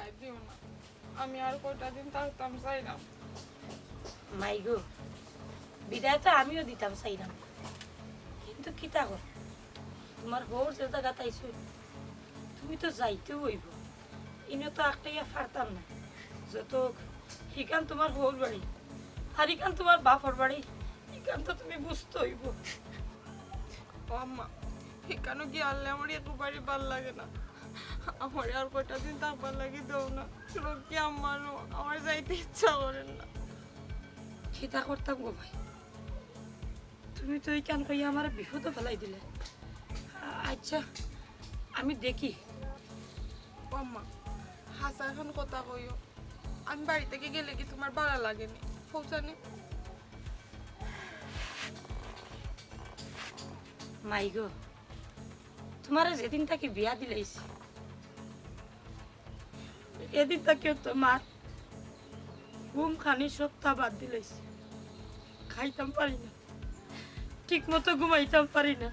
নাই দিও না, আমি আর কয়টা দিন থাকতাম চাইলাম। মাইগো বিদায় তো আমিও দিতাম চাইলাম, কিন্তু কিতা কর তোমার বউর যে জায়গা তাইছো তুমি তো যাইতেও হইব, ইনে তো একটাইয়া ফারতাম না। যত হিকান তোমার বউর বাড়ি আর ইকান তোমার বাপর বাড়ি, ইকান তো তুমি বুঝতে হইব। ও আম্মা, এখানে কি আনলে আমার এত বাড়ি ভাল লাগে না, আমার আর কয়টা দিন থাকবার লাগে দেও না। কি আম্মানো আমার যাইতে ইচ্ছা করেন না। চিন্তা করতাম গো ভাই, তুমি তো এই কান কইয়া আমার বিপদে ফেলাই দিলে। আচ্ছা আমি দেখি। ও আম্মা, হাসা এখন কথা কইও, আমি বাড়ি থেকে গেলে কি তোমার ভালো লাগেনি পৌঁছানি? মাইগো তোমার যেদিন তাকে বিয়া দিলাইছি এদিন তাকে তোমার ঘুম খানি সপ্তাহ বাদ দিলাইছি। খাইতাম পারি না, ঠিক মতো ঘুমাইতাম পারি না,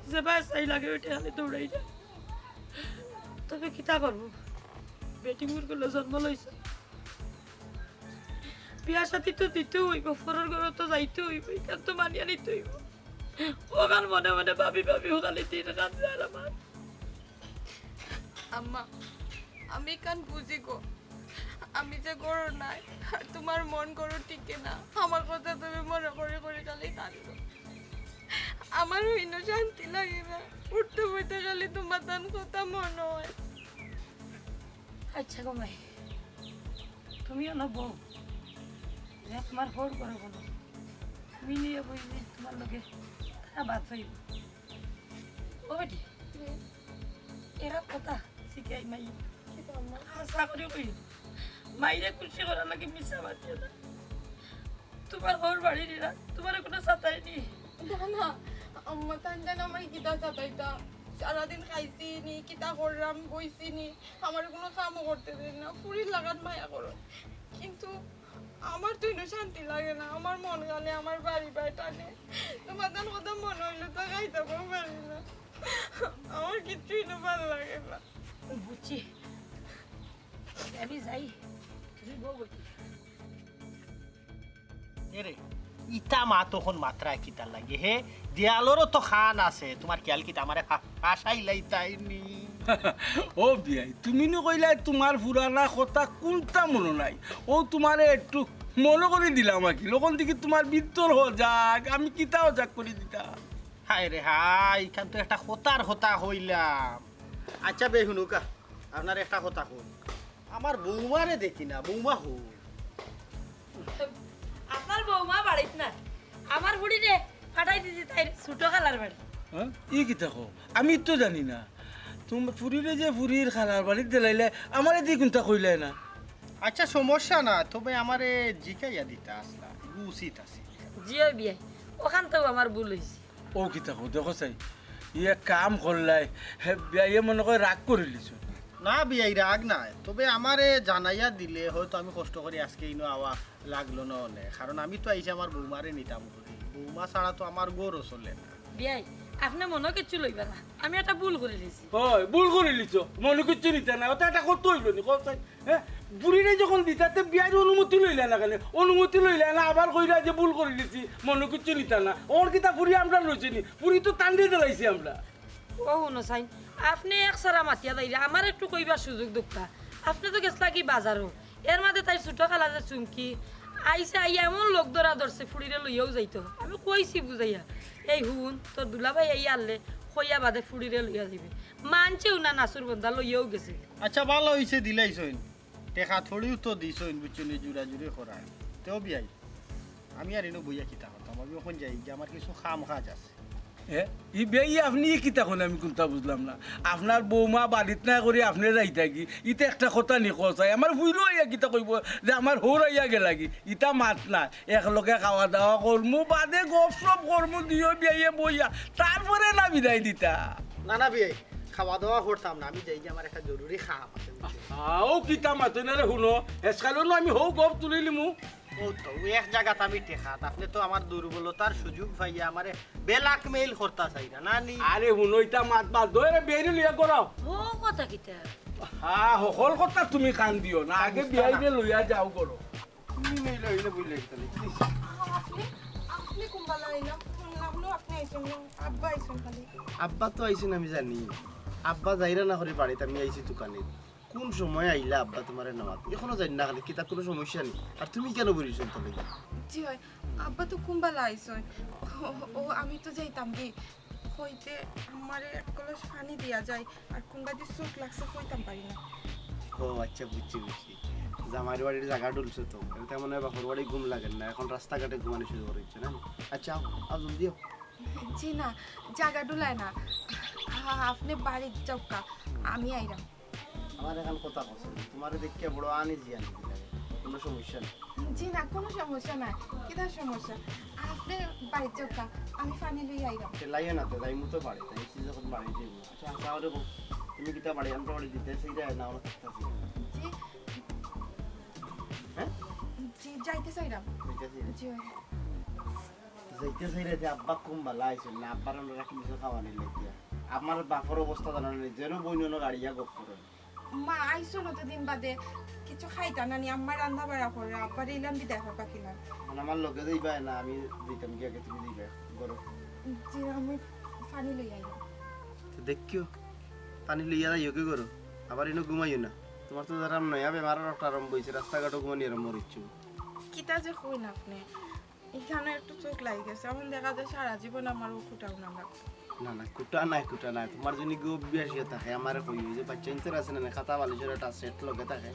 যে বাসাই লাগে ওইটা আমি দৌড়াই না। তবে কিতা করবো, বেটি মুরগুলো জন্ম লইছে, বিয়া সাথী তো দিতেও হইব, ফরের ঘরে তো যাইতে হইব, এখান তো মানিয়া নিতে হইব। ওখান মনে মনে ভাবি ভাবি ওখানে দিন রাত যায় আমার। আম্মা, আমি কান বুঝি গো, আমি যে গরু নাই আর তোমার মন গরু টিকে না, আমার কথা তুমি মনে করে করে খালি কাঁদো। আমার হইন শান্তি লাগে না, উঠতে বইতে খালি তোমার তান কথা মনে হয়। আচ্ছা গো মাই, তুমিও না বউ, যে তোমার ফোর করে বলো তুমি নিয়ে বইলে তোমার লোকে তারা বাদ হইব। ও বেটি এরা কথা শিখাই মাই, আশা করি কইল মাইরে খুশি করার লাগে মিশা বাদ না। তোমার ঘর বাড়ি না, তোমার কোনো সাতাই নেই। না আম্মা, তান জান আমার কিতা চাতাইতা, সারাদিন খাইছি নি, কিতা করলাম বইছি নি, আমার কোনো কামও করতে দেন না, ফুরির লাগান মায়া করো। কিন্তু আমার তো ইনো শান্তি লাগে না, আমার মন গালে আমার বাড়ি বাড়ি টানে, তোমার তার কথা মনে হইলে তো খাইতে পারি না, আমার কিচ্ছু ইনো ভালো লাগে না। বুঝছি, আমি যাই, তুমি বউ বলছি এরে ইটা মা তখন মাত্রায় কিতা লাগে হে, দেয়ালরও তো খান আছে, তোমার খেয়াল কিতা আমারে হাসাই লাইতাইনি। ও বিয়াই তুমি নো কইলা তোমার পুরানা কথা কোনটা মনে নাই, ও তোমারে একটু মনে করে দিলাম আর কি, লোকন দিকে তোমার ভিতর যাক আমি কিতাও যাক করে দিতা। হায় রে হাই, এখান তো একটা হতার হতা হইলাম। আচ্ছা বে শুনুকা, আপনার একটা কথা হল, আমার বৌমারে দেখি না, বৌমা হো আপনার বৌমা বাড়িত না, আমার বুড়ি রে ফাটাই দিছি তাই ছোট খালার বাড়ি। হ্যাঁ ই কিতা কো, আমি তো জানি না, তোমার ফুরিরে যে ফুরির খালার বাড়িতে দিলাইলে আমার এদিকে কোনটা কইলে না। আচ্ছা সমস্যা না, তবে আমারে জিকাইয়া দিতে আসলা উচিত আছে। জিও বিয়াই ওখান তো আমার ভুল হয়েছে। ও কিতা কো দেখো চাই ইয়ে কাম করলাই বিয়াইয়ে মনে করে রাগ করে লিছো। না বিয়াই রাগ নাই, তবে আমারে জানাইয়া দিলে হয়তো আমি কষ্ট করি আজকে ইনো আওয়া লাগলো না অনেক, কারণ আমি তো আইসি আমার বৌমারে নিতাম করি, বৌমা ছাড়া তো আমার গরও চলে না। বিয়াই আপনি মনে কিচ্ছু লইবা না, আমি একটা ভুল করে দিয়েছি। হয় ভুল করে লিছো, মনে কিচ্ছু নিতে না, ওটা একটা করতে হইল নি কত হ্যাঁ, বুড়িরে যখন দিতাতে বিয়ার অনুমতি লইলে না, কেন অনুমতি লইলে না আবার কইরা যে ভুল করে লিছি মনে কিচ্ছু নিতে না, ওর কিতা পুরি আমরা লইছি নি, পুরি তো টান্ডে দিলাইছি আমরা। ও শুনো চাই আপনি এক সারা মাতিয়া দাইলে আমার একটু কইবার সুযোগ দুঃখা, আপনি তো গেছলা কি বাজারও, এর মাঝে তাই ছোট খালাদের চুমকি আইসে আইয়া এমন লোক ধরা ধরছে ফুড়িরে লইয়াও যাইতো, আমি কইছি বুঝাইয়া এই হুন তোর দুলাভাই এই আনলে খইয়া বাদে ফুড়িরে লইয়া যাবে, মানছেও না নাচুর বন্ধা লইয়াও গেছে। আচ্ছা ভালো হয়েছে দিলাইছইন, টেকা থড়িও তো দিছইন বুঝছনি, জুড়া জুড়ে করায় তেও বিয়াই আমি আর এনে বইয়া কিতা হতাম, আমি ওখান যাই যে আমার কিছু খাম কাজ আছে। হ্যাঁ ই বেই আপনি কি তখন আমি কোনটা বুঝলাম না, আপনার বৌমা বাড়িত না করে আপনি যাই থাকি, ইটা একটা কথা নিখোঁচাই আমার ভুইলো আইয়া কিতা কইব যে আমার হোর আইয়া গেলাগি, ইটা মাত না একলগে খাওয়া দাওয়া করমু বাদে গপ সপ করমু দিও বিয়াইয়ে বইয়া তারপরে না বিদায় দিতা। না না বিয়াই খাওয়া দাওয়া করতাম না, আমি যাই যে আমার একটা জরুরি খাম আছে। ও কিতা মাতো না রে শুনো এসকালো আমি হৌ গপ তুলিলিমু। ও তো ওই এক জায়গাতে আমি টেকাত আপনি তো আমার দুর্বলতার সুযোগ পাইয়া আমারে বেলাক মেইল করতা চাইরা না নি আরে হুনইতা মাত বাদ ধরে বেরি লিয়া করো ও কথা কিতা হ্যাঁ সকল কথা তুমি কান দিও না আগে বিয়াইরে লইয়া যাও করো তুমি মেইল হইলে বুঝলে তাহলে আপনি আপনি কুম্বালা আইলাম শুনলাম না আপনি আইছেন না আব্বা আইছেন খালি আব্বা তো আইছেন আমি জানি আব্বা যাইরা না করে বাড়িতে আমি আইছি দোকানে কোন সময় আইলা আব্বা তোমার নামাত এখনো জানি না খালি কিতা কোনো সমস্যা নেই আর তুমি কেন বলিস তাহলে জি হয় আব্বা তো কুম্বালা আইছেন ও আমি তো যাইতাম কি হইতে আমারে এক কলস পানি দিয়া যায় আর কোনবা দি চোখ লাগছে কইতাম পারি না ও আচ্ছা বুঝছি জামাইয়ের বাড়ির জায়গা ডুলছে তো এটা মনে হয় বাপর বাড়ি ঘুম লাগেন না এখন রাস্তাঘাটে ঘুমানো শুরু করেছে না আচ্ছা আও জলদি আও জি না জায়গা ডুলায় না আপনি বাড়ির যাওকা আমি আইরাম আমার এখন কথা কছে তোমারে দেখে বড় আনিজি লাগে কোনো সমস্যা নেই জি না কোনো সমস্যা নাই কিটা সমস্যা আপনি বাড়ির যাওকা আমি পানি লই আইরাম লাইয়ে না তো তাই মতো বাড়ি তাই সে যখন বাড়ি যাইব আচ্ছা তাহলে তুমি কিতা বাড়ি আমরা বাড়ি দিতে সেইটা না আমরা থাকতেছি জি হ্যাঁ জি যাইতে চাইরাম বুঝতেছি জি যাইতে চাইলে যে আব্বা কম ভালো আইছেন না আব্বার আমরা রাখি কিছু খাওয়া নিলে দিয়া আমার বাপর অবস্থা জানা নেই যেন বইন গাড়িয়া গপ করে মা আইসো নতো দিন বাদে কিছু খাইতা নানি আম্মা রান্না বাড়া করে আব্বার ইলাম বিদায় হবা কিলাম মানে আমার লগে দিবা না আমি দিতাম কি আগে তুমি দিবে গরো জি আমি পানি লই আইরাম তো দেখিও পানি লইয়া যাইও কি করো আবার ইনো ঘুমাইও না তোমার তো আরাম নয় আবে মারার একটা আরম্ভ হয়েছে রাস্তাঘাটও ঘুমানি আরম্ভ মরিচ্ছু কিতা যে কই না আপনি এখানে একটু চোখ লাগি গেছে এখন দেখা যায় সারা জীবন আমার ওষুটাও না লাগবে না না কুটা নাই তোমার জন্য গো অভ্যাস হয়ে থাকে আমার কই যে বাচ্চা ইন্টার আছে না খাতা বালিশের একটা সেট লগে থাকে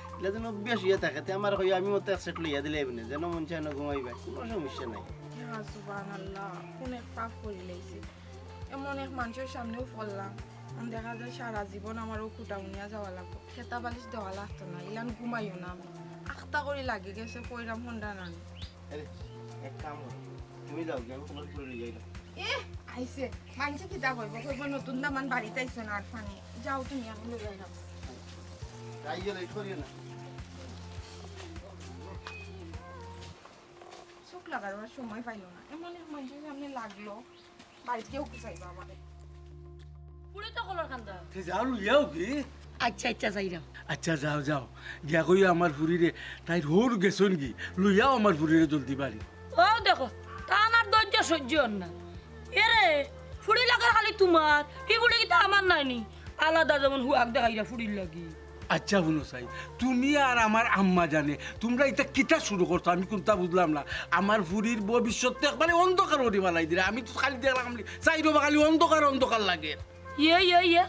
এগুলো যেন অভ্যাস হয়ে থাকে তে আমার কই আমি মতো এক সেট লইয়া দিলে এমনি যেন মন চায় না ঘুমাইবে কোনো সমস্যা নাই ইয়া সুবহানাল্লাহ কোন এক পাপ করে লাইছি এমন এক মানুষের সামনেও পড়লাম দেখা যায় সারা জীবন আমার ওষুটাও নিয়ে যাওয়া লাগবে খেতা বালিশ দেওয়া লাগতো না ইলান ঘুমাইও না আমি আখতা করে লাগি গেছে কইরাম হন্ডা নানি আরে এক কাম করো তুমি যাও আমি তোমার পুরো লইয়া যাই এ আইছে মানছে কি যা কইব নতুন দামান বাড়িতে আইছো না আর ফানি যাও তুমি আমি লই যাইরাম যাই গেলে করিও না চোখ লাগার সময় পাইলো না এমন এক মানুষের সামনে লাগলো বাড়িতে কেউ চাইবা আমাদের পুরি তো কলর কান্দা যাও লইয়াও কি আচ্ছা আচ্ছা যাইরাম আচ্ছা যাও যাও গিয়া কই আমার ফুরিরে তাই হোর গেছন কি লইয়াও আমার ফুরিরে জলদি বাড়ি ও দেখো তা আমার ধৈর্য সহ্য হন না এরে ফুড়ি লাগার খালি তোমার এই ফুড়ি কি আমার নাইনি আলাদা যেমন হুয়াক দেখাইরা ফুড়ির লাগি আচ্ছা বুনো সাই তুমি আর আমার আম্মা জানে তোমরা এটা কিতা শুরু করছো আমি কোনটা বুঝলাম না আমার ফুরির ভবিষ্যৎ একবারে অন্ধকার ওরি বানাই দিলে আমি তো খালি দেখলাম চাইরো বা খালি অন্ধকার লাগে ইয়ে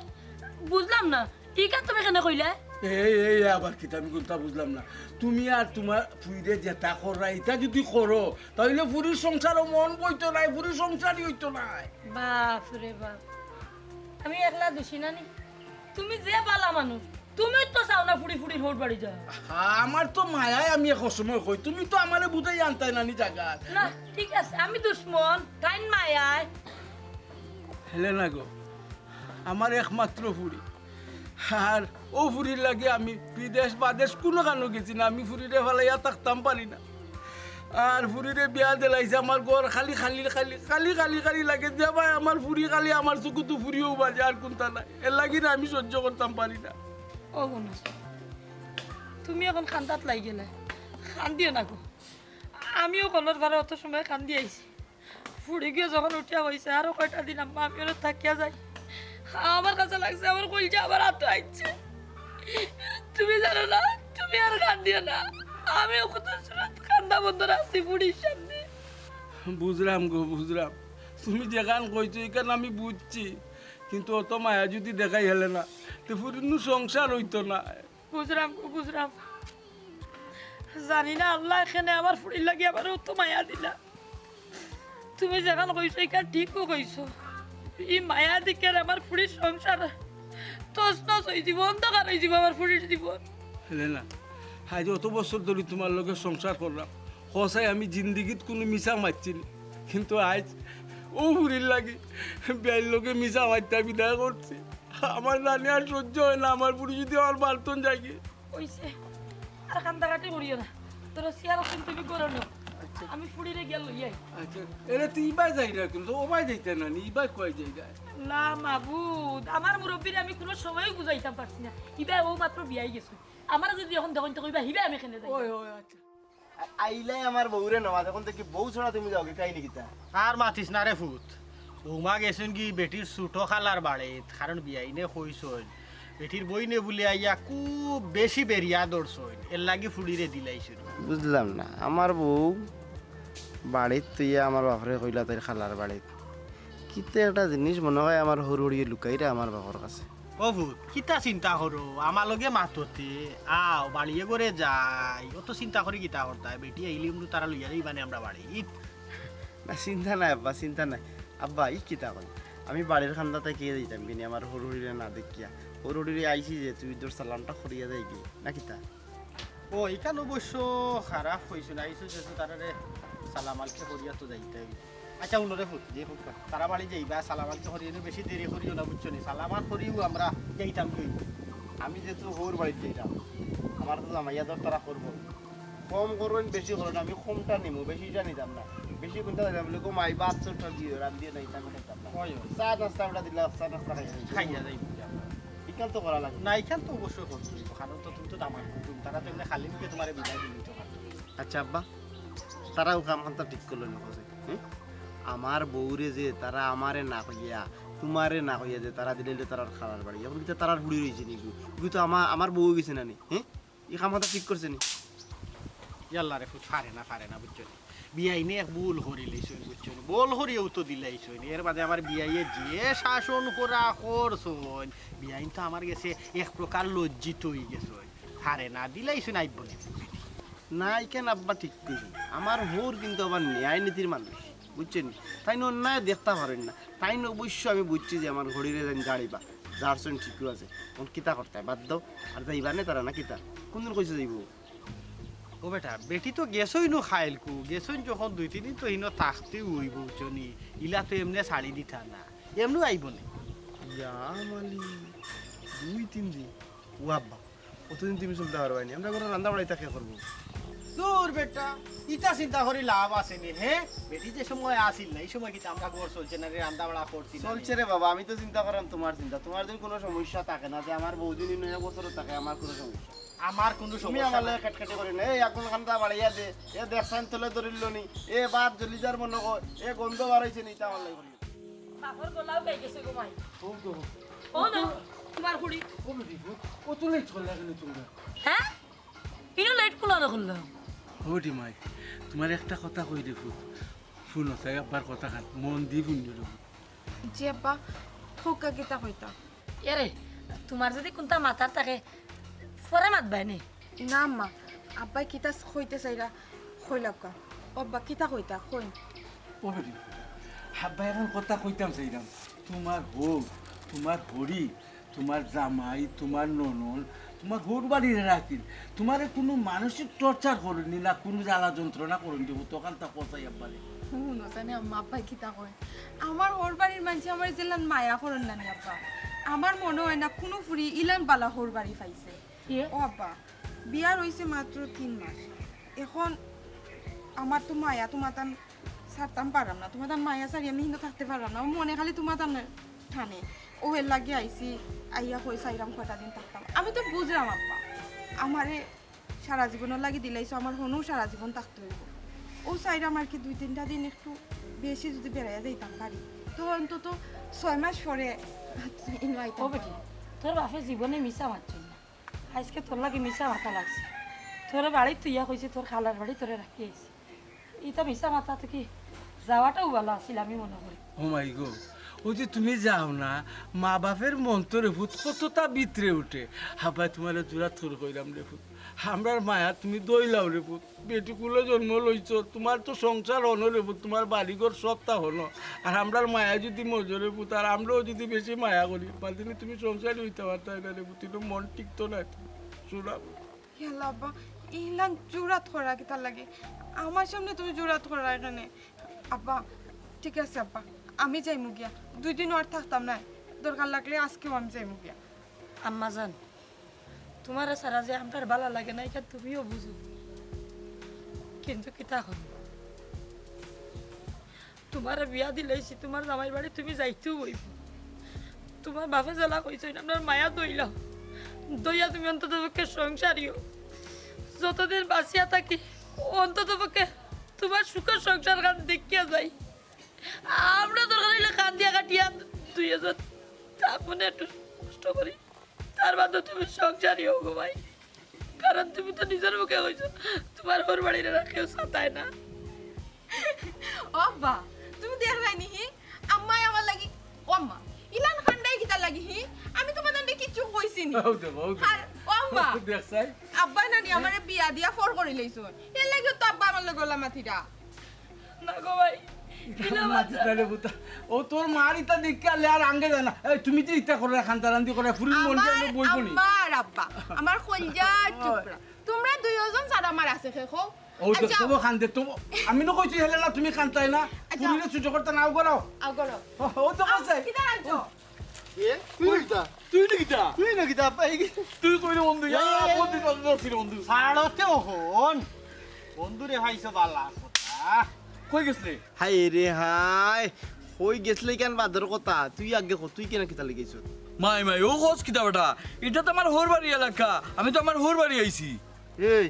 বুঝলাম না ইকা তুমি কেন কইলা এই আবার কিতা আমি কোনটা বুঝলাম না তুমি আর তোমার ফুইরে যেটা করা এটা যদি করো তাহলে ফুরির সংসারও মন বইতো নাই ফুরির সংসারই হইতো নাই বাপ রে বাপ আমি একলা দোষী নানি তুমি যে বালা মানুষ তুমি তো চাও না ফুড়ি ফুড়ির হোট বাড়ি যাও আমার তো মায়াই আমি এক সময় কই তুমি তো আমারে বুঝাই আনতাই নানি জায়গা না ঠিক আছে আমি দুশ্মন তাইন মায়ায় হেলে না গো আমার একমাত্র ফুরি আর ও ফুরির লাগে আমি বিদেশ বাদেশ কোনো কানো গেছি না আমি ফুরিরে ফেলাইয়া থাকতাম পারি না আর ফুরিরে বিয়া দিলাইছে আমার ঘর খালি খালি খালি খালি খালি খালি লাগে যে ভাই আমার ফুরি খালি আমার চকুতো ফুরিও বাজে আর কোনটা নাই এর লাগি না আমি সহ্য করতাম পারি না ও গণেশ তুমি এখন কান্দাত লাই গেলে কান্দিও না গো আমিও কলর ভাড়া অত সময় কান্দি আইছি ফুড়ি গিয়ে যখন উঠিয়া হয়েছে আরো কয়টা দিন আম্মা আমি ওরা থাকিয়া যাই আমার কাছে লাগছে আমার কলজা আবার হাত আইছে তুমি জানো না তুমি আর কান্দিও না আমিও কত সুরত কান্দা বন্ধ রাখছি ফুড়ির সামনে বুঝলাম গো বুঝলাম তুমি যেখান কইছো এখান আমি বুঝছি কিন্তু অত মায়া যদি দেখাই হেলে না তো ফুরির সংসার হইতো না বুঝলাম গো বুঝলাম জানি না আল্লাহ এখানে আমার ফুড়ির লাগে আবার অত মায়া দিলা তুমি যেখান কইছো এখান ঠিকও কইছো এই মায়া দিকে আমার ফুড়ির সংসার তস নস হয়ে যাব অন্ধকার হয়ে যাব আমার ফুড়ির জীবন হেলে না আজ অত বছর ধরে তোমার লগে সংসার করলাম সঁচাই আমি জিন্দিগিত কোনো মিশা মারছি না কিন্তু আজ ও ফুরির লাগে বের লোকে মিশা মারতে বিদায় করছি আমার জানি আর সহ্য হয় না আমার পুরী যদি আমার বার্তন জাগে কইছে আর কান্দাকাটি করিও না তোরা চেয়ার আছেন তুমি করো না আমি ফুড়িরে গেল ইয়ে আচ্ছা এরে তুই ইবাই যাই না কিন্তু ওবাই যাইতে না নি ইবাই কয় যাই না মাবুদ আমার মুরব্বীরে আমি কোনো সময় বুঝাইতাম পারছি না ইবা ও মাত্র বিয়াই গেছে আমার যদি এখন দেখুন তো কইবা হিবা আমি এখানে যাই ওই ওই আচ্ছা আইলাই আমার বউরে নমাজ এখন থেকে বউ ছাড়া তুমি যাও কি কাহিনী কিতা আর মাতিস না রে ফুত বৌমা গেছেন কি বেটির ছুটো খালার বাড়িত কারণ বিয়াইনে কইসন বেটির বইনে বলে আইয়া খুব বেশি বেরিয়া দৌড়ছইন এর লাগি ফুড়িরে দিলাইছিল বুঝলাম না আমার বউ বাড়িত তুইয়া আমার বাপরে কইলা তাই খালার বাড়িত কিতে একটা জিনিস মনে হয় আমার হরুড়িয়ে লুকাই রে আমার বাবার কাছে ও ভূত কিতা চিন্তা করো আমার লগে মাততে আও বাড়িয়ে করে যাই অত চিন্তা করি কিতা করতা বেটি আইলি কিন্তু তারা লইয়া যাই মানে আমরা বাড়ি না চিন্তা নাই আব্বা চিন্তা নাই আব্বা ই কিতা কই আমি বাড়ির খান্দাতে কে দিতাম কিনি আমার হরুড়িরে না দেখিয়া হরুড়িরে আইছি যে তুই তোর সালামটা করিয়া যাই কি না কিতা ও এখানে অবশ্য খারাপ হয়েছে না আইসো যেহেতু তারারে সালামালকে করিয়া তো যাইতে হইবে। আচ্ছা উন্নরে ফুট যে ফুট তারা বাড়ি যাইবা সালামালকে করিয়ে বেশি দেরি করিও না বুঝছো নি সালামাল করিও আমরা যাইতাম কই আমি যেহেতু হোর বাড়িতে যাইতাম আমার তো জামাইয়া দর তারা করবো কম করবেন বেশি করবেন আমি কমটা নিমু বেশিটা নিতাম না বেশি কোনটা দিলাম বলে কম আই বাদ চোরটা দিয়ে রান দিয়ে নাইতাম খাইতাম না হয় চা নাস্তা ওটা দিলে চা নাস্তা খাইয়া যাইব বিকাল তো করা লাগে না এখান তো অবশ্যই করতে হইব কারণ তো তুমি তো দামান কুটুম তারা তো এমনি খালি মুখে তোমার বিদায় দিলি তো আচ্ছা আব্বা তারাও কাম খান্তা ঠিক করলো না কোসে আমার বউরে যে তারা আমারে না কইয়া তোমারে না কইয়া যে তারা দিলে তারা খালার বাড়ি এখন কিন্তু তারা হুড়ি রয়েছে নি কিন্তু তো আমার বউ গেছে না নি এই কাম খান্তা ঠিক করছে নি ইয়াল্লা রে ফুট ফারে না বুঝছো বিয়াইনে এক ভুল করি লইছই বুঝছো বল করিও তো দিলাইছই এর বাদে আমার বিয়াইয়ে যে শাসন করা করছই বিয়াইন তো আমার গেছে এক প্রকার লজ্জিত হয়ে গেছই ফারে না দিলাইছই নাই বলে না কেন আব্বা ঠিক কইছি আমার হোর কিন্তু আবার ন্যায় নীতির মানুষ বুঝছেন তাই অন্যায় দেখতে পারেন না তাই অবশ্য আমি বুঝছি যে আমার ঘড়িরে যেন গাড়িবা যার সঙ্গে ঠিকও আছে এখন কিতা করতে হয় বাদ দাও আর যাইবা নে তারা না কিতা কোনদিন কইছে যাইব ও বেটা বেটি তো গেছই নো খাইলকু গেছই যখন 2-3 দিন তো হিনো থাকতে হইব বুঝছনি ইলা তো এমনি ছাড়ি দিতা না এমনি আইব না মালি 2-3 দিন ও আব্বা কতদিন তুমি চলতে পারবা নি আমরা কোনো রান্না বাড়াই তাকে করবো দূর বেটা ইটা চিন্তা করি লাভ আছে নি হ্যাঁ বেটি যে সময় আসিল না এই সময় কিন্তু আমরা ঘর চলছে না রে রান্না বাড়া করছি না চলছে রে বাবা আমি তো চিন্তা করাম তোমার চিন্তা তোমার যদি কোনো সমস্যা থাকে না যে আমার বৌদিন 9 বছর থাকে আমার কোনো সমস্যা আমার কোনো তুমি সমস্যা আমার নাই। লাগে কাটকাটি করে না এই এখন খান্তা বাড়াইয়া দে এ দেখছান তলে ধরিল নি এ বাদ জলি যার মনে কর এ গন্ধ বাড়াইছে নি তা আমার লাগে করি বাপর গলাও গাই গেছে গো মাই ও তো ও না তোমার ফুড়ি ও বেটি ও তো লেট করলা কেন তোমরা হ্যাঁ ইনো লাইট খোলা না করলাম ওটি মাই তোমার একটা কথা কই দেখো শুনো তাই আব্বার কথা খান মন দি শুনি দেখো জি আব্বা হোকা গীতা হইতা এরে তোমার যদি কোনটা মাথার থাকে পরে মাত বাইনে না আম্মা আব্বাই কিতা হইতে চাইরা হইলাকা আব্বা কিতা হইতা হইন ও বেটি হাব্বা এখন কথা কইতাম চাইলাম তোমার হোক তোমার হরি তোমার জামাই তোমার ননল তোমার ঘর বাড়িতে রাখিল তোমার কোনো মানসিক টর্চার করেনি না কোনো জ্বালা যন্ত্রণা করেন দেবো তখন তা কথাই আব্বারে হুন জানি আম্মা আব্বাই কিতা কয় আমার ওর বাড়ির মানুষ আমার জেলান মায়া করেন না নি আব্বা আমার মনে হয় না কোনো ফুরি ইলান বালা হোর বাড়ি পাইছে ও আব্বা বিয়ার হইছে মাত্র 3 মাস এখন আমার তো মায়া তোমার তান ছাড়তাম পারলাম না তোমার তান মায়া ছাড়ি আমি কিন্তু থাকতে পারলাম না মনে খালি তোমার তান ঠানে ও এর লাগে আইসি আইয়া কই সাইরাম কয়টা দিন থাকতাম আমি তো বুঝলাম আব্বা আমারে সারা জীবনের লাগি দিলাইছো আমার হনও সারা জীবন থাকতে হইব ও সাইরাম আর কি 2-3টা দিন একটু বেশি যদি বেড়াইয়া যাইতাম পারি তো অন্তত 6 মাস পরে ইনভাইট ও বেটি তোর বাপে জীবনে মিশা মারছিল না আজকে তোর লাগে মিশা মাথা লাগছে তোর বাড়ি তুইয়া কইছি তোর খালার বাড়ি তোরে রাখি আইছি ইটা মিশা মাথা থেকে যাওয়াটাও ভালো আছিল আমি মনে করি ও মাই গো ও যে তুমি যাও না মা বাপের মন্তরে ভূত কতটা ভিতরে উঠে হাবাই তোমার জোড়া থর কইলাম রে ভূত আমরার মায়া তুমি দইলাও রে ভূত বেটিকুলো জন্ম লইছ তোমার তো সংসার হনো রে ভূত তোমার বাড়িঘর সবটা হনো আর আমরার মায়া যদি মজরে ভূত আর আমরাও যদি বেশি মায়া করি পাদিনে তুমি সংসারই হইতে পারতো না রে ভূত কিন্তু মন টিকতো না শোনা ইয়াল্লা আব্বা ইলান জোড়াত করা কি তার লাগে আমার সামনে তুমি জোড়াত করা এখানে আব্বা ঠিক আছে আব্বা আমি যাইমু গিয়া 2 দিন আর থাকতাম না দরকার লাগলে আজকেও আমি যাইমু গিয়া আম্মা জান তোমার সারা যে আমার ভালো লাগে না এটা তুমিও বুঝো কিন্তু কিতা হল তোমার বিয়া দিলাইছি তোমার জামাই বাড়ি তুমি যাইতেও হইব তোমার বাপে জ্বালা কইছো আপনার মায়া দইলাও দইয়া তুমি অন্তত পক্ষে সংসারীও যতদিন বাঁচিয়া থাকি অন্তত পক্ষে তোমার সুখের সংসার খান দেখিয়া যাই আমরা দরকার হইলে খান দিয়া কাটিয়া 2000 তারপরে একটু কষ্ট করি তার বাদে তুমি সংসারই হোক ভাই কারণ তুমি তো নিজের মুখে কইছো তোমার ওর বাড়ির কেউ সাতায় না ও আব্বা তুমি দেখলাই নি আম্মাই আমার লাগি ও আম্মা ইলান খান্ডাই কিতা লাগি আমি তোমাদের কিছু কইছি নি আর ও আম্মা দেখছাই আব্বা নানি আমারে বিয়া দিয়া ফর করে লইছো এর লাগি তো আব্বা আমার লগে গলা মাথিটা না গো ভাই ও তোর মার ইটা দেখে আলে আর আঙ্গে জানা তুমি যে ইটা করে খান্তারান্দি করে ফুরির মন দিয়ে বইব নি আমার আব্বা আমার কলজা টুকরা তোমরা দুইজন সারা আমার আছে খেখো ও তো সব খান্তে তো আমি না কইছি হেলে না তুমি খান্তাই না ফুরিরে সুযোগ করতে নাও করাও আগরো ও তো কইছে কিটা রাখছো এ কইতা তুই নাকিটা তুই নাকি তা পাই তুই কইলে বন্ধু বন্ধু বন্ধু বন্ধু ছাড়তে হন বন্ধুরে ভাইছো বালা কথা কই গেছলে হাই রে হাই হই গেছলে কেন বাদর কথা তুই আগে তুই কেন কিতা লাগিয়েছ মাই মাই ও খোঁজ কিতা বেটা এটা তো আমার হোর বাড়ি এলাকা আমি তো আমার হোর বাড়ি আইছি এই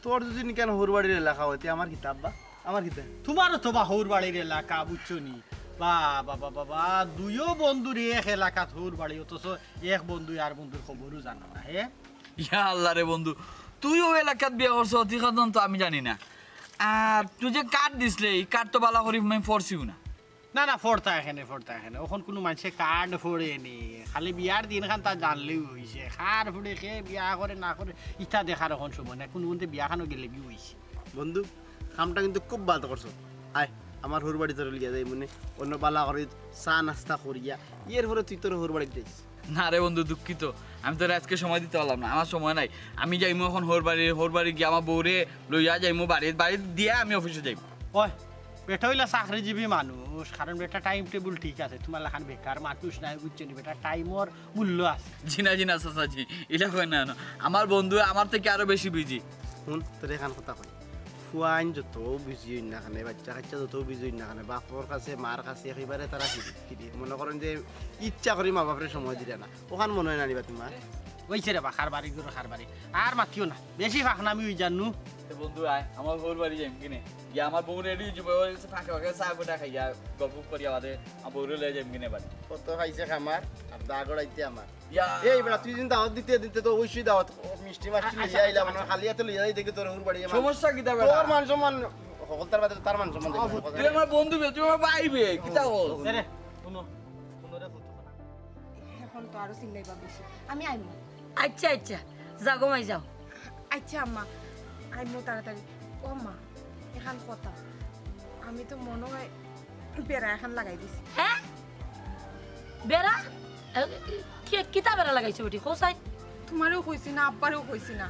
তোর যদি কেন হোরবাড়ির এলাকা হইতে আমার কিতাব বা আমার কিতাব তোমারও তো বাহুর বাড়ির এলাকা বুঝছো নি বাবা বাবা দুইও বন্ধুর এক এলাকা তোর বাড়ি অথচ এক বন্ধু আর বন্ধুর খবরও জানো না হে ইয়া আল্লাহ রে বন্ধু তুইও এলাকাত বিয়া করছ অতিখাদন তো আমি জানি না আর তুই যে কার্ড দিসলে এই কার্ড তো বালা করি আমি পড়ছিও না না না ফোরতা এখানে ওখন কোনো মানুষে কার্ড ফোড়েনি খালি বিয়ার দিন খান তা জানলেও হয়েছে খার ফুড়ে খেয়ে বিয়া করে না করে ইটা দেখার এখন সময় না কোনো মধ্যে বিয়াখানো গেলে কি হয়েছে বন্ধু কামটা কিন্তু খুব ভালো করছো আয় আমার হোরবাড়ি তোর লিয়া যাই মনে অন্য বালা করে চা নাস্তা করিয়া এর পরে তুই তোর হোরবাড়ি যাইস না রে বন্ধু দুঃখিত আমি তো আজকে সময় দিতে পারলাম না আমার সময় নাই আমি যাইমু এখন হোর বাড়ি গিয়ে আমার বউরে লইয়া যাইমু বাড়ি দিয়ে আমি অফিসে যাইব ওই বেটা হইলা চাকরিজীবী মানুষ কারণ বেটা টাইম টেবিল ঠিক আছে তোমার লেখান বেকার মানুষ নাই বুঝছো নি বেটা টাইমর মূল্য আছে জিনা চাচাজি এটা কই না আমার বন্ধু আমার থেকে আরো বেশি বিজি শুন তোর এখান কথা কই ফুয়াইন যত বিজি হই না খানে বাচ্চা কাচ্চা যত বিজি হই না খানে বাপর কাছে মার কাছে একেবারে তারা কি মনে করেন যে ইচ্ছা করি মা বাপের সময় দিলে না ওখান মনে হয় না নিবা তোমার ওইছে রে বা খার বাড়ি আর মাতিও না বেশি ফাঁকনামি হই জানু বন্ধু আয় আমার হোর বাড়ি যাইম কিনে গিয়া আমার বউ রেডি ফাঁকে ফাঁকে চা গোটা খাইয়া গল্প করিয়া বাদে আমার বউরে লয়ে যাইম কিনে বাড়ি কত খাইছে খামার আর দাগড় আইতে আমার ইয়া এই বেটা তুই দিন দাওয়াত দিতে তো অবশ্যই দাওয়াত মিষ্টি মাছটি লইয়া আইলা মানে খালি হাতে লইয়া যাই দেখি তোর হোরবাড়ি আমার সমস্যা কিতা তোর বেটা মান সম্মান সকলতার বাদে তার মান সম্মান তুই আমার বন্ধু বে তুই আমার ভাইবে কিতা বল রে শুনো রে ফুটো এখন তো আরো চিল্লাইবা বেশি আমি আইমু আচ্ছা যাগো মাই যাও আচ্ছা আম্মা আইমু তাড়াতাড়ি ও আম্মা এখান কথা আমি তো মনে হয় বেড়া এখন লাগাই দিছি হ্যাঁ বেড়া কিতা বেড়া লাগাইছো বেটি কোসাই তোমারও কইছি না আব্বারও কইছি না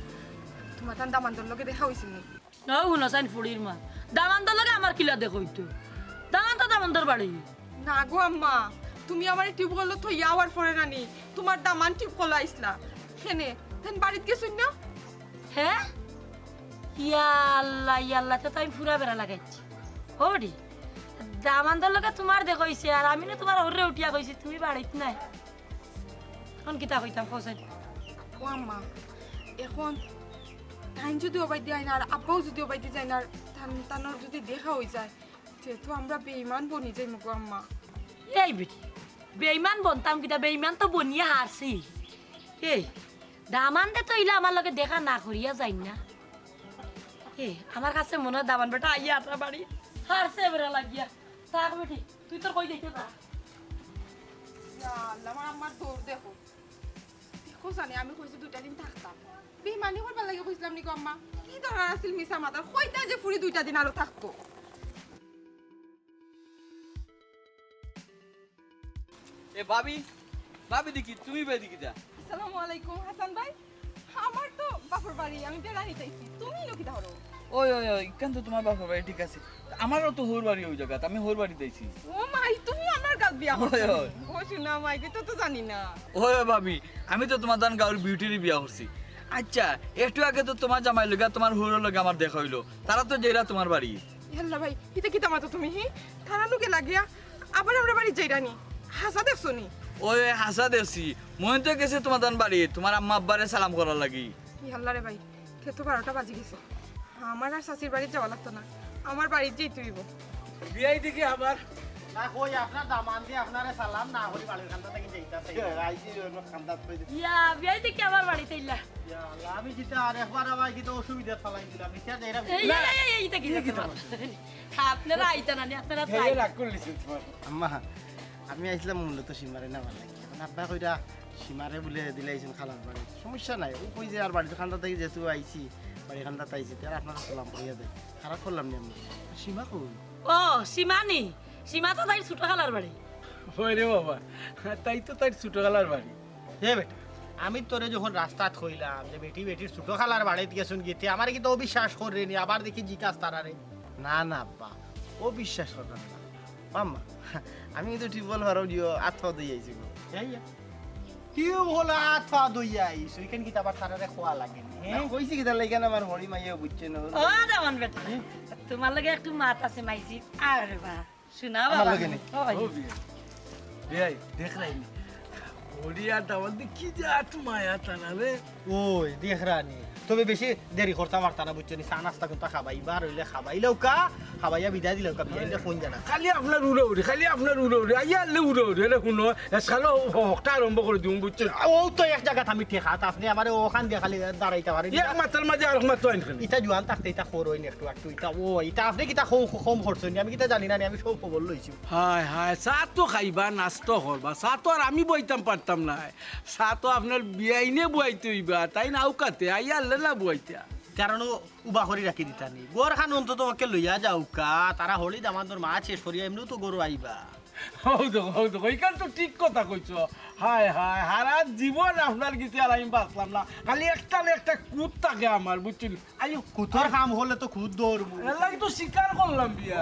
তোমার তান দামান্তর লগে দেখা হইছিল নি নয় শুনসাইন ফুড়ির মা দামান্তর লগে আমার কিলা দেখইতো দামান্তর বাড়ি না গো আম্মা তুমি আমার টিউব কল তো ইয়াওয়ার পরে রানি তোমার দামান টিউব কল আইসলা হেনে দেন বাড়িত গেছুন না হ্যাঁ ইয়াল্লা তো আমি ফুরা বেড়া লাগাইছি হবি দামান্তর লগে তোমার দেখইছে আর আমি না তোমার হরে উঠিয়া কইছি তুমি বাড়িত নাই এখন কিতা কইতাম কোসাই ও আম্মা এখন টাইম যদি ওবাই দিয়ে না আর আব্বাও যদি ওবাই দিয়ে যায় না তানোর যদি দেখা হয়ে যায় যেহেতু আমরা বেইমান বনি যাই মুগো আম্মা এই বেটি বেইমান বনতাম কিতা বেইমান তো বনিয়া হারছি এই দামান দে তো ইলা আমার লগে দেখা না করিয়া যাই না আমার কাছে মনে হয় দামান বেটা আইয়া আপনার বাড়ি হারছে বেড়া লাগিয়া থাক বেটি তুই তোর কই দেখে যা আল্লাহ আমার দৌড় দেখো দেখো জানি আমি কইছি 2টা দিন থাকতাম বেইমানি করবার লাগে কইছিলাম নি গো আম্মা কি দরকার আছিল মিছা মাতার কইতা যে ফুরি 2টা দিন আরো থাকতো এ ভাবি দেখি তুমি বে দেখি যা আসসালামু আলাইকুম হাসান ভাই আমার তো বাপর বাড়ি আমি বেড়া নিতেছি তুমি নকিটা হরো ওই কেন তো তোমার বাপের বাড়ি ঠিক আছে আমারও তো হোর বাড়ি ওই জায়গা আমি হোর বাড়ি দিয়েছি ও মাই তুমি আমার গাল বিয়া ওই, করছো ওই। ও শুনা মাই তো জানি না ওই ভাবি আমি তো তোমার দান গাঁর বিউটির বিয়া করছি আচ্ছা একটু আগে তো তোমার জামাই লগা তোমার হুড়োর লগে আমার দেখা হইলো তারা তো যেরা তোমার বাড়ি ইয়াল্লা ভাই এটা কি তামাতো তুমি হি থানানুকে লাগিয়া আবার আমরা বাড়ি যাইরানি হাসা দেখছো নি ওই হাসা দেছি মন তো গেছে তোমার দান বাড়ি তোমার আম্মা আব্বারে সালাম করার লাগি ইয়াল্লা রে ভাই কে তো 12টা বাজে গেছে আমার আর শাশির বাড়ি যাওয়া লাগতো না আমার বাড়ির যেই তুইব বিয়াই দেখি আবার না কই আপনার দামান দিয়ে আপনারে সালাম না হরি বাড়ির খান্তা থেকে যাইতাছে আইছি খান্দাত কই ইয়া বিয়াই দেখি আমার বাড়িতে ইল্লা ইয়া আল্লাহ আমি যেটা আর একবার আমার কি তো অসুবিধা ফলাই দিলাম এটা যাইরা এই দেখি আপনারা আইতা না আপনারা খেয়ে রাগ করলিছেন তোমার আম্মা আমি আইছিলাম মূলত সীমারে না ভালো লাগে এখন আব্বা কইরা সীমারে বলে দিলাইছেন খালার বাড়ি সমস্যা নাই ও কই যে আর বাড়িতে খান্তা থেকে যেহেতু আইছি বাড়ি খান্দাতে আইছি তার আপনারা সালাম কইয়া দেয় খারাপ করলাম নি আমি সীমা কই ও সীমানি সীমা তো তাই ছোট খালার বাড়ি ওই রে বাবা তাই তো তাই ছোট গেলার বাড়ি হে বেটা আমি তোরে যখন রাস্তাত কইলাম যে বেটির ছোট খালার বাড়িতে গেছুন গিয়ে আমার কি তো অবিশ্বাস করে নি আবার দেখি জিজ্ঞাস তারারে না না আব্বা ও বিশ্বাস করলাম না মাম্মা আমি কিন্তু টিউবওয়েল ভাড়াও দিও আত্মা দিয়ে আইছি গো কি হলো আথা দইয়া আইস ওইখান কি আবার তারারে খোয়া লাগে নি হ্যাঁ কইছি কি তার লাগে না আমার হরি মাইয়া বুঝছে না ও দামান বেটা তোমার লাগে একটু মাত আছে মাইজি আরে বা শোনা আমার বাবা লাগে নেই। ও বিয়াই দেখ রাইনি ওড়িয়া দাওয়াল দি কি যে আট মায়া টানা রে ওই দেখ রানি তবে বেশি দেরি করতে পারতা না বুঝছো নি চা নাস্তা কিন্তু খাবাইবার হইলে খাবাইলেও কা খাবাইয়া বিদায় দিলেও কা বিদায় ফোন জানা খালি আপনার উড়ে উড়ে খালি আপনার উড়ে উড়ে আইয়া আনলে উড়ে উড়ে রে শুনো এসকালো হকটা আরম্ভ করে দিও বুঝছো ও তো এক জায়গা আমি ঠেকাত আপনি আমার ওখান দিয়ে খালি দাঁড়াইতে পারেন এক মাথার মাঝে আর মাত্র আইন খালি ইটা জোয়ান থাকতে ইটা খরই একটু একটু ইটা ও ইটা আপনি কিটা কম করছেন আমি কিটা জানি না আমি সব খবর লইছি হায় হায় চা তো খাইবা নাস্তো করবা চা তো আর আমি বইতাম পারতাম না চা তো আপনার বিয়াইনে বইতে হইবা তাই না আউকাতে আইয়া আনলে না বইতা কারণ উবা করে রাখি দিতা নি গোর খান অন্তত ওকে লইয়া যাও কা তারা হলি দামান্তর মাছ শেষ করিয়া এমনিও তো গরু আইবা হৌদ ওইখান তো ঠিক কথা কইছো হায় হায় হারা জীবন আপনার কিছু আর আমি বাঁচলাম না খালি একটা না একটা কুত থাকে আমার বুঝছেন আইও কুতর কাম হলে তো খুদ দৌড়বো এলাকি তো স্বীকার করলাম বিয়া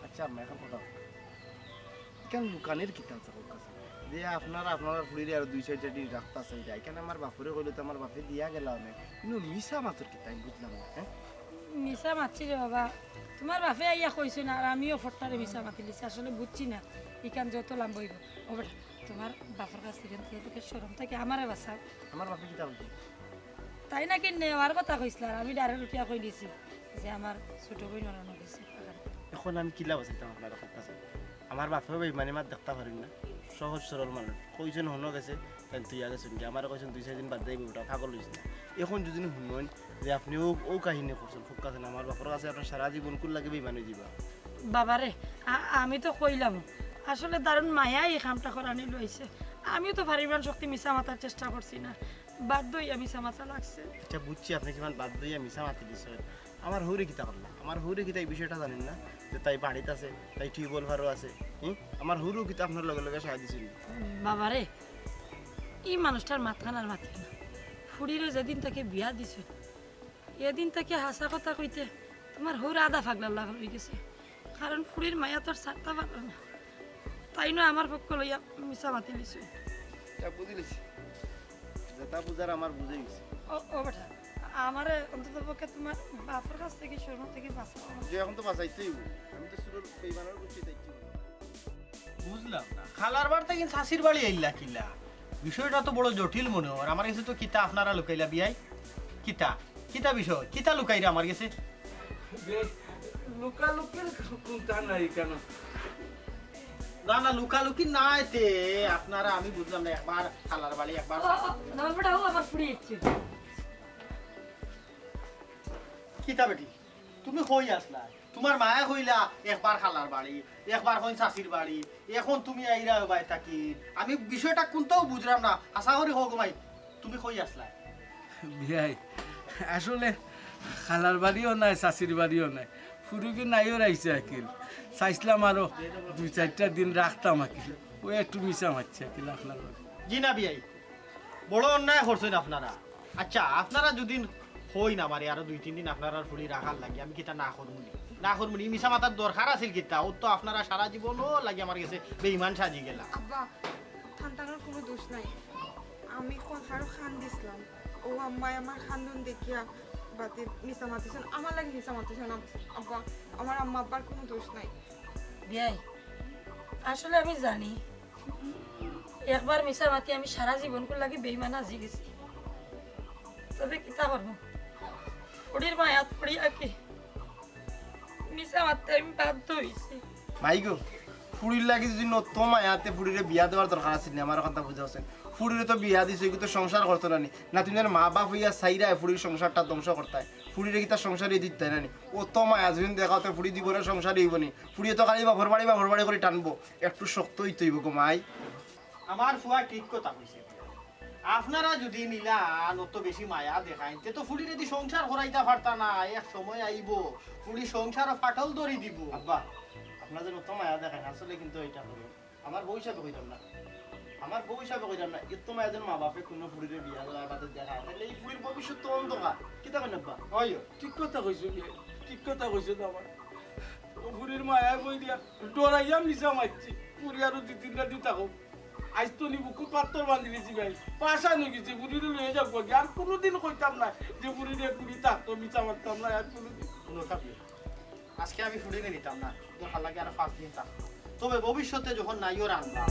আচ্ছা আম্মা এখন কথা কেন লুকানের কিতাব আছে ওর কাছে যে আপনারা ফুড়িরে আর দুই সাইড চারটি রাখতাছে যাই কেন আমার বাপুরে কইলে তো আমার বাপে দিয়া গেল অনেক কিন্তু মিশা মাত্র কিতাব আমি বুঝলাম না হ্যাঁ মিশা মারছি রে বাবা তোমার বাপে আইয়া কইছে না আর আমিও ফট্টারে মিশা মাতি লিছি আসলে বুঝছি না ইকান যত লাম বইব ও বেটা তোমার বাপের কাছ থেকে তোকে শরম থাকে আমারে বাঁচাও আমার বাপে কিতাব বলছে তাই নাকি নেওয়ার কথা কইছিল আর আমি ডাইরেক্ট উঠিয়া কই দিছি যে আমার ছোট বোন মরণ গেছে এখন আমি কিলা বসাইতাম আপনার কাছে আমার বাপে ভাই মানে মাত দেখতে পারেন না সহজ সরল মানুষ কইছেন হনো গেছে তাই তুই আগে শুনছি আমার কইছেন 2-4 দিন বাদ যাইব ওটা পাগল হইছে না এখন যদি শুনুন যে আপনি ও কাহিনী করছেন খুব কাছে আমার বাপের কাছে আপনার সারা জীবন কুল লাগে বেমানে যাবা বাবারে আমি তো কইলাম আসলে দারুণ মায়া এই কামটা করানি লইছে আমিও তো পরিমাণ শক্তি মিশা মাতার চেষ্টা করছি না বাধ্য হইয়া মিশা মাথা লাগছে আচ্ছা বুঝছি আপনি কিমান বাদ দিয়ে মিশা মাতি দিচ্ছেন আমার হৌরে কিতা করলাম আমার হৌরে কিতা এই বিষয়টা জানেন না যে তাই বাড়িতে আছে তাই টিউবওয়েল ভারও আছে আমার হৌরও কিতা আপনার লগে লগে সাহায্য দিছিল বাবারে এই মানুষটার মাথান আর মাথা না ফুড়িরে যেদিন তাকে বিয়া দিছে এদিন তাকে হাসা কথা কইতে তোমার হৌর আধা ফাগলার লাগা হয়ে গেছে কারণ ফুড়ির মায়া তোর ছাড়তে পারল না তাই নয় আমার পক্ষ লইয়া মিশা মাতি লিছে তা বুঝিলেছি যেটা বুঝার আমার বুঝে গেছে ও বেটা আমারে অন্তত পক্ষে তোমার বাপের কাছ থেকে শোনো থেকে বাঁচাও যে এখন তো বাঁচাইতেই আমি তো শুরুর বেইমানের বুঝছি দেখছি বুঝলাম না খালার বাড়িতে কিন্তু শাশির বাড়ি আইলা কিলা বিষয়টা তো বড় জটিল মনে হয় আমার কাছে তো কিতা আপনারা লুকাইলা বিয়াই কিতা কিতা বিষয় কিতা লুকাইরা আমার কাছে লুকালুকির কোনটা নাই কেন না না লুকালুকি নাই তে আপনারা আমি বুঝলাম না একবার খালার বাড়ি একবার বেটা আমার ফুড়ি ইচ্ছে কিতা বেটি তুমি কই আসলা তোমার মায়া কইলা একবার খালার বাড়ি একবার কইন শাশির বাড়ি এখন তুমি আইরা বাই থাকি আমি বিষয়টা কোনটাও বুঝলাম না আশা করি হোক মাই তুমি কই আসলা বিয়াই আসলে খালার বাড়িও নাই শাশির বাড়িও নাই ফুরুকি নাইও রাইছে আকিল চাইছিলাম আরো 2-4টা দিন রাখতাম আকিল ও একটু মিশা মারছে আকিল আপনার জি না বিয়াই বড় অন্যায় করছেন আপনারা আচ্ছা আপনারা যদি হই না মারে আরো 2-3 দিন আপনারা ফুলি রাখার লাগে আমি কিটা না করবো না করবো মিশা মাতার দরকার আছিল কিতা ও তো আপনারা সারা জীবনও লাগে আমার কাছে বেঈমান সাজি গেলা। আব্বা থানতানোর কোনো দোষ নাই, আমি কথারও খান দিছিলাম, ও আম্মাই আমার খান্দন দেখিয়া বাতে মিশা মাতিছেন, আমার লাগে মিশা মাতিছেন। আব্বা আমার আম্মা আব্বার কোনো দোষ নাই। বিয়াই আসলে আমি জানি একবার মিশা মাতি আমি সারা জীবন করে লাগি বেইমান আজি গেছি, তবে কিতা করবো ফুড়ির মায়াত পড়িয়া কি মিশা মারতে আমি বাধ্য হয়েছি। মাইগো ফুড়ির লাগি যদি নত মায়াতে ফুড়িরে বিয়া দেওয়ার দরকার আছে না, আমার কথা বুঝা আছে। ফুড়িরে তো বিয়া দিছে কিন্তু সংসার করতো না না, তুমি জানো মা বাপ হইয়া চাইরা ফুড়ির সংসারটা ধ্বংস করতে ফুড়িরে কি তার সংসারই দিতে না নি। ও তো মায়া যদি দেখাতে ফুড়ি দিব না সংসার হইব নি, ফুড়িয়ে তো খালি বাঘর বাড়ি করে টানবো, একটু শক্ত হইতে হইব গো মাই। আমার ফুয়া ঠিক কথা কইছে, আপনারা যদি নিলা নত বেশি মায়া দেখাইন তো ফুড়ি যদি সংসার করাইতে পারতা না, এক সময় আইব ফুড়ি সংসার ফাটল ধরি দিব। আব্বা আপনার যে নত মায়া দেখেন আসলে কিন্তু এটা করো আমার বউ হিসাবে কইতাম না, আমার বউ হিসাবে কইতাম না, এত মায়া যেন মা বাপে কোনো ফুড়িরে বিয়া দেওয়া বাদে দেখায়, তাহলে এই ফুড়ির ভবিষ্যৎ তো অন্ধকার। কি থাকেন আব্বা? ওই ঠিক কথা কইছো বিয়াই, ঠিক কথা কইছো তো আমার ফুরির মায়া কই দিয়া ডরাইয়া মিশা মারছি ফুরি আরো 2-3টা দিন থাকো। আজ তো নি বুকুর পাত্তর বান্ধি দিয়েছি ভাই, পাশা নিয়ে গেছি ফুরিরে লয়ে যাবো আর কোনোদিন কইতাম না যে ফুরিরে ফুরি থাকতো মিশা মারতাম না আর কোনোদিন। আজকে আমি ফুড়িনে নিতাম না, দরকার লাগে আর 5 দিন থাকতো, তবে ভবিষ্যতে যখন নাইও রান্না